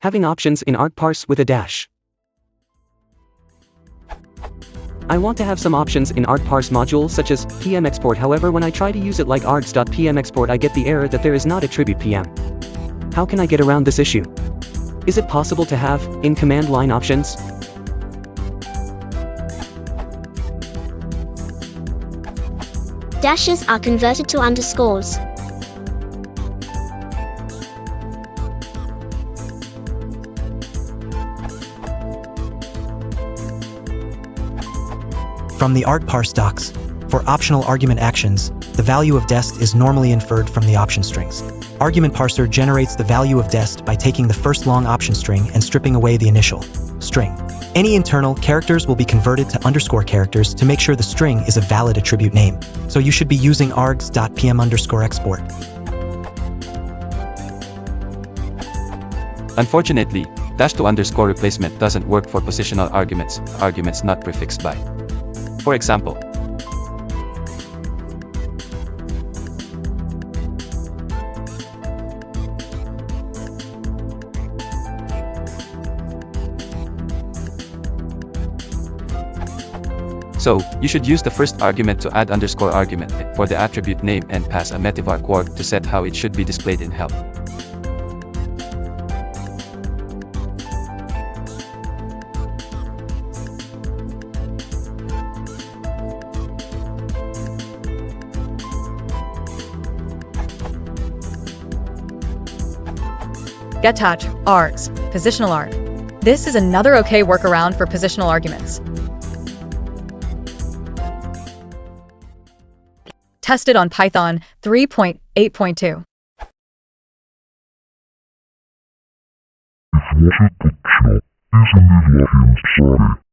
Having options in Argparse with a dash. I want to have some options in Argparse module such as PM export. However, when I try to use it like args.pm export, I get the error that there is not attribute PM. How can I get around this issue? Is it possible to have in command line options? Dashes are converted to underscores. From the Argparse docs, for optional argument actions, the value of dest is normally inferred from the option strings. Argument parser generates the value of dest by taking the first long option string and stripping away the initial string. Any internal characters will be converted to underscore characters to make sure the string is a valid attribute name. So you should be using args.pm_export. Unfortunately, dash to underscore replacement doesn't work for positional arguments not prefixed by. For example, so you should use the first argument to add underscore argument for the attribute name and pass a metivar quark to set how it should be displayed in help. Get-touch, args, positional arg. This is another okay workaround for positional arguments. Tested on Python 3.8.2. If wasn't the job, isn't it sorry?